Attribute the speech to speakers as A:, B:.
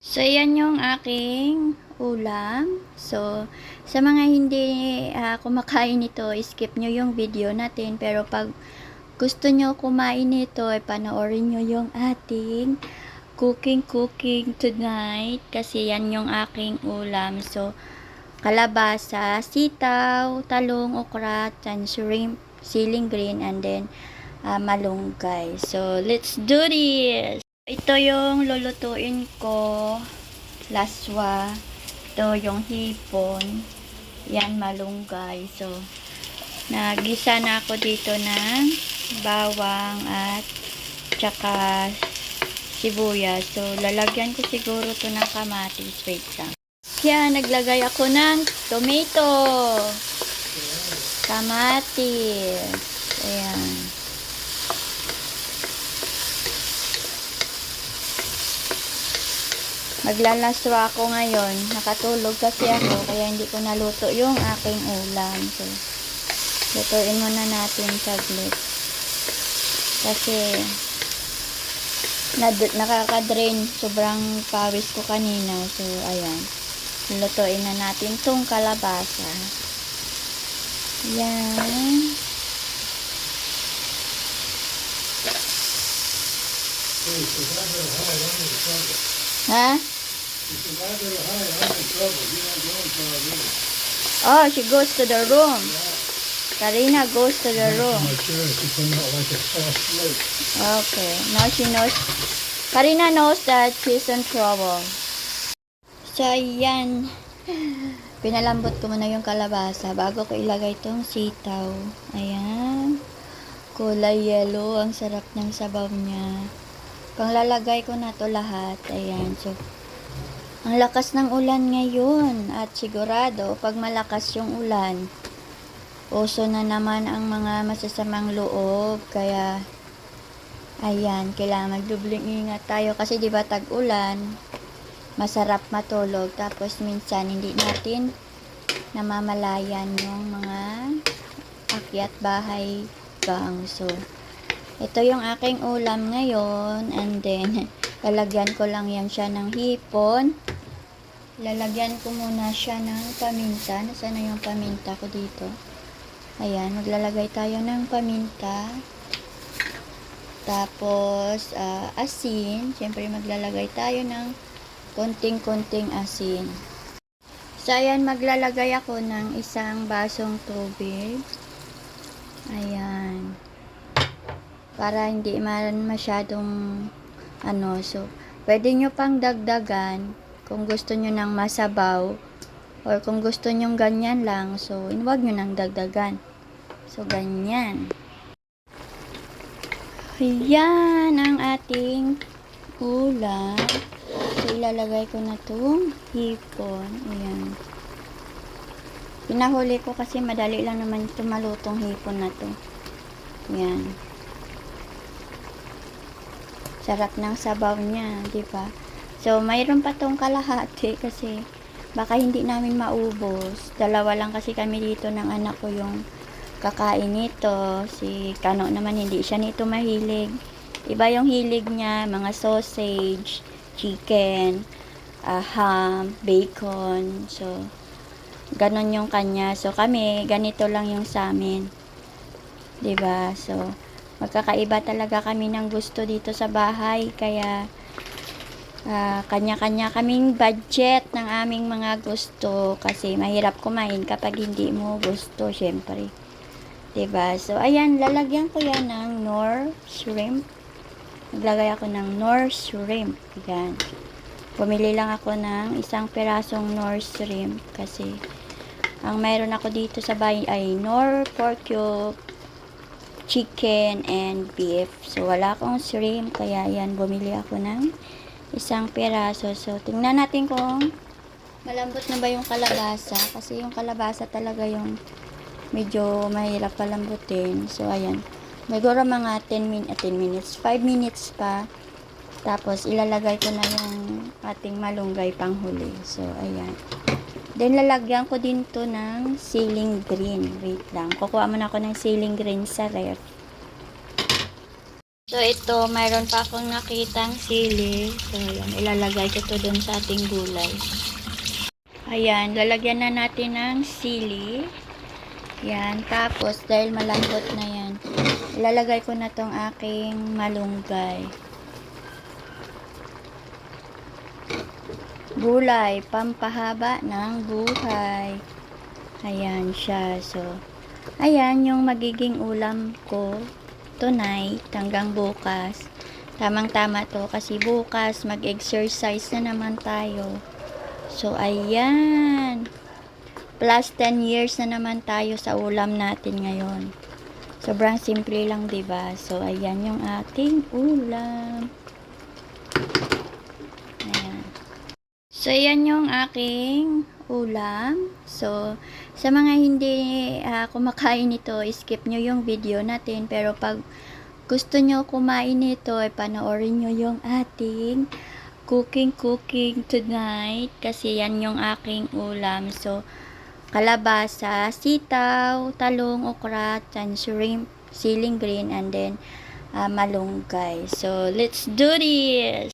A: So, yan yung aking ulam. So, sa mga hindi kumakain nito, skip nyo yung video natin. Pero pag gusto nyo kumain nito, panoorin nyo yung ating cooking tonight. Kasi yan yung aking ulam. So, kalabasa, sitaw, talong, okra, shrimp, siling green, and then malunggay. So, let's do this! Ito yung lulutuin ko. Laswa. Ito yung hipon. Yan, malunggay. So, nagisa na ako dito ng bawang at tsaka sibuyas. So, lalagyan ko siguro to ng kamatis. Wait lang. Yan, naglagay ako ng tomato. Kamatis. Ayan. Maglalaswa ako ngayon. Nakatulog kasi ako, kaya hindi ko naluto yung aking ulam. So, lutuin muna natin saglit. Kasi, nakaka-drain. Sobrang pawis ko kanina. So, ayan. Lutuin na natin tong kalabasa. Ayan. Ha? Oh, she goes to the room. Karina goes to the room. Okay. Now she knows. Karina knows that she's in trouble. So, ayan. Pinalambot ko muna yung kalabasa bago ko ilagay itong sitaw. Ayan. Kulay yellow. Ang sarap ng sabaw niya. Panglalagay ko na to lahat. Ayan. So, ang lakas ng ulan ngayon at sigurado pag malakas yung ulan, uso na naman ang mga masasamang loob. Kaya, ayan, kailangan magdubling ingat tayo kasi di ba tag-ulan, masarap matulog. Tapos minsan hindi natin namamalayan yung mga akyat bahay gang. So, ito yung aking ulam ngayon. And then, lalagyan ko lang yan siya ng hipon. Lalagyan ko muna siya ng paminta. Nasaan na yung paminta ko dito? Ayan, maglalagay tayo ng paminta. Tapos, asin. Siyempre, maglalagay tayo ng konting-konting asin. So, ayan, maglalagay ako ng isang basong tubig. Ayan. Para hindi man masyadong so, pwede nyo pang dagdagan kung gusto nyo ng masabaw or kung gusto nyo ganyan lang, so, huwag nyo nang dagdagan. So, ganyan. Ayan ang ating ulam. So, ilalagay ko na itong hipon. Ayan. Pinahuli ko kasi madali lang naman ito malutong hipon na to. Ayan. Sarap ng sabaw niya, di ba? So, mayroon pa tong kalahati kasi baka hindi namin maubos. Dalawa lang kasi kami dito ng anak ko yung kakain nito. Si Kano naman hindi siya nito mahilig. Iba yung hilig niya, mga sausage, chicken, ham, bacon. So, ganon yung kanya. So, kami, ganito lang yung sa amin. Diba? So, magkakaiba talaga kami ng gusto dito sa bahay. Kaya, kanya-kanya kaming budget ng aming mga gusto. Kasi, mahirap kumain kapag hindi mo gusto, syempre. Diba? So, ayan, lalagyan ko yan ng Knorr shrimp. Naglagay ako ng Knorr shrimp. Ayan. Bumili lang ako ng isang pirasong Knorr shrimp. Kasi, ang mayroon ako dito sa bahay ay Knorr pork cube, chicken, and beef. So, wala akong shrimp. Kaya, yan, bumili ako ng isang piraso. So, tingnan natin kung malambot na ba yung kalabasa. Kasi yung kalabasa talaga yung medyo mahirap palambutin. So, ayan. Siguro mga 10 minutes. 5 minutes pa. Tapos, ilalagay ko na yung ating malunggay panghuli. So, ayan. Then, lalagyan ko din to ng siling green. Wait lang. Kukuha muna ako ng siling green sa ref. So, ito, mayroon pa akong nakitang sili. So, yan, ilalagay ko to dun sa ating gulay. Ayan, lalagyan na natin ng sili. Yan, tapos, dahil malambot na yan, ilalagay ko na tong aking malunggay. Gulay, pampahaba ng buhay. Ayan siya. So, ayan yung magiging ulam ko tonight hanggang bukas. Tamang-tama to kasi bukas mag-exercise na naman tayo. So, ayan. Plus 10 years na naman tayo sa ulam natin ngayon. Sobrang simple lang, 'di ba? So, ayan yung ating ulam. Ayan. So, yan yung aking ulam. So, sa mga hindi kumakain nito, skip nyo yung video natin. Pero pag gusto nyo kumain nito, panoorin nyo yung ating cooking tonight. Kasi yan yung aking ulam. So, kalabasa, sitaw, talong, okra, shrimp, siling green, and then malunggay. So, let's do this!